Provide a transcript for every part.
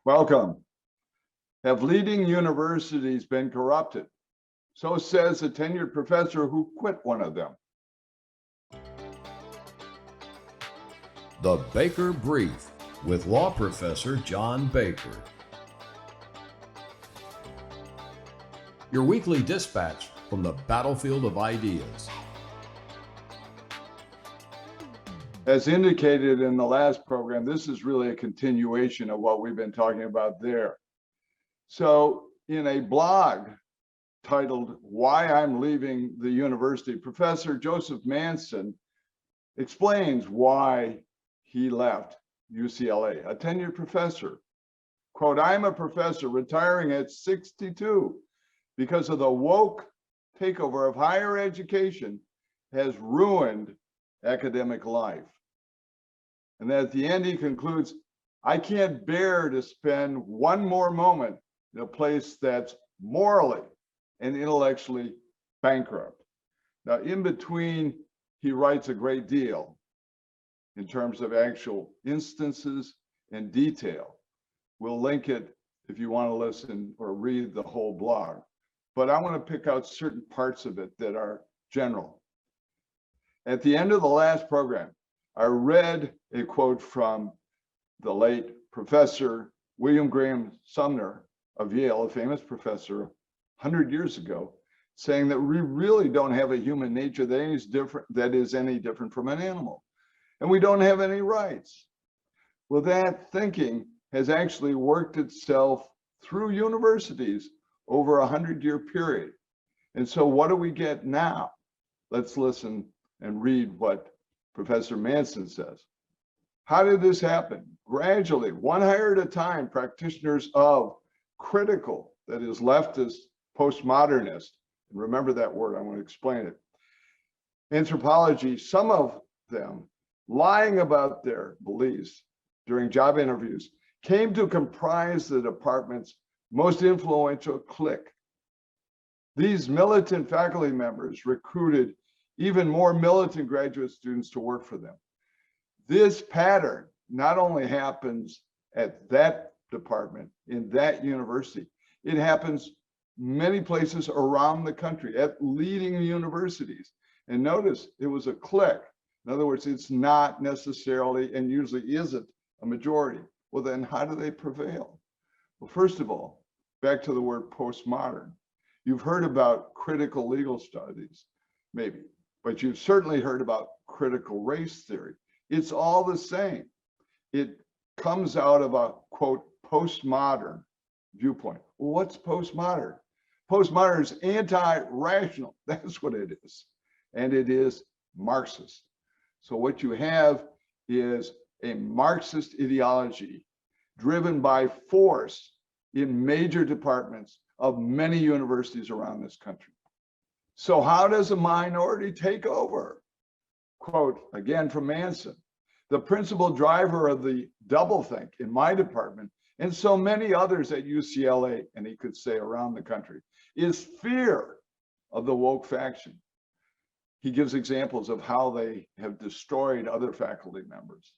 Welcome. Have leading universities been corrupted? So says a tenured professor who quit one of them. The Baker Brief with law professor John Baker. Your weekly dispatch from the battlefield of ideas. As indicated in the last program, this is really a continuation of what we've been talking about there. So in a blog titled Why I'm Leaving the University, Professor Joseph Manson explains why he left UCLA, a tenured professor. Quote, I'm a professor retiring at 62 because of the woke takeover of higher education has ruined academic life. And then at the end, he concludes, I can't bear to spend one more moment in a place that's morally and intellectually bankrupt. Now, in between, he writes a great deal in terms of actual instances and detail. We'll link it if you want to listen or read the whole blog. But I want to pick out certain parts of it that are general. At the end of the last program, I read a quote from the late Professor William Graham Sumner of Yale, a famous professor 100 years ago, saying that we really don't have a human nature that is any different from an animal, and we don't have any rights. Well, that thinking has actually worked itself through universities over a 100-year period. And so what do we get now? Let's listen and read what Professor Manson says. How did this happen? Gradually, one hire at a time, practitioners of critical, that is leftist, postmodernist, and remember that word, I want to explain it, anthropology, some of them lying about their beliefs during job interviews, came to comprise the department's most influential clique. These militant faculty members recruited even more militant graduate students to work for them. This pattern not only happens at that department, in that university, it happens many places around the country at leading universities. And notice it was a clique. In other words, it's not necessarily and usually isn't a majority. Well, then how do they prevail? Well, first of all, back to the word postmodern. You've heard about critical legal studies, maybe, but you've certainly heard about critical race theory. It's all the same. It comes out of a, quote, postmodern viewpoint. Well, what's postmodern? Postmodern is anti-rational. That's what it is. And it is Marxist. So what you have is a Marxist ideology driven by force in major departments of many universities around this country. So how does a minority take over? Quote, again from Manson, the principal driver of the doublethink in my department and so many others at UCLA, and he could say around the country, is fear of the woke faction. He gives examples of how they have destroyed other faculty members.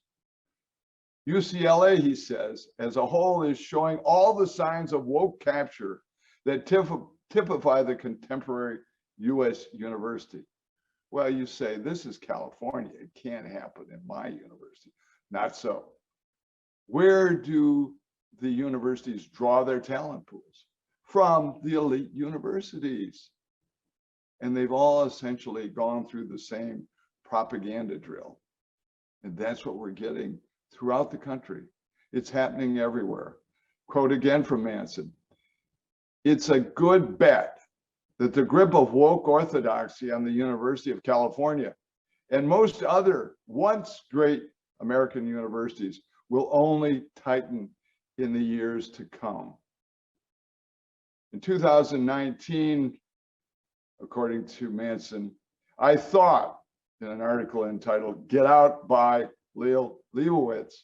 UCLA, he says, as a whole is showing all the signs of woke capture that typify the contemporary US university. Well, you say, this is California. It can't happen in my university. Not so. Where do the universities draw their talent pools? From the elite universities. And they've all essentially gone through the same propaganda drill. And that's what we're getting throughout the country. It's happening everywhere. Quote again from Manson, it's a good bet that the grip of woke orthodoxy on the University of California and most other once great American universities will only tighten in the years to come. In 2019, according to Manson, I thought in an article entitled Get Out by Leibowitz,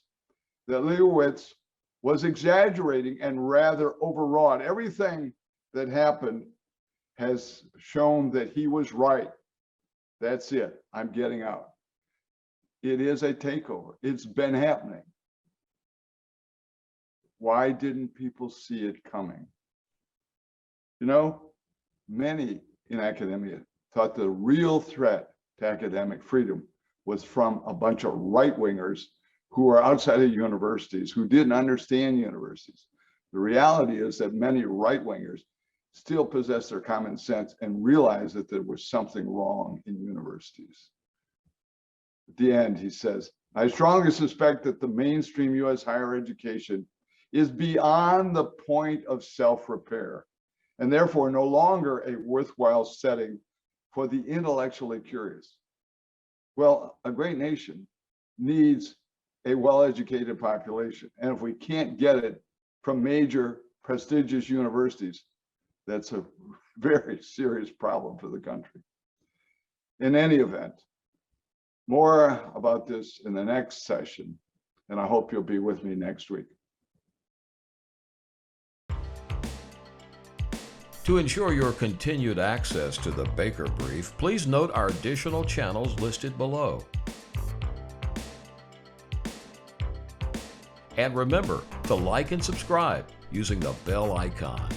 that Leibowitz was exaggerating and rather overwrought. Everything that happened has shown that he was right. That's it. I'm getting out. It is a takeover. It's been happening. Why didn't people see it coming? You know, many in academia thought the real threat to academic freedom was from a bunch of right-wingers who were outside of universities, who didn't understand universities. The reality is that many right-wingers still possess their common sense and realize that there was something wrong in universities. At the end, he says, I strongly suspect that the mainstream US higher education is beyond the point of self-repair, and therefore no longer a worthwhile setting for the intellectually curious. Well, a great nation needs a well-educated population, and if we can't get it from major prestigious universities, that's a very serious problem for the country. In any event, more about this in the next session, and I hope you'll be with me next week. To ensure your continued access to the Baker Brief, please note our additional channels listed below. And remember to like and subscribe using the bell icon.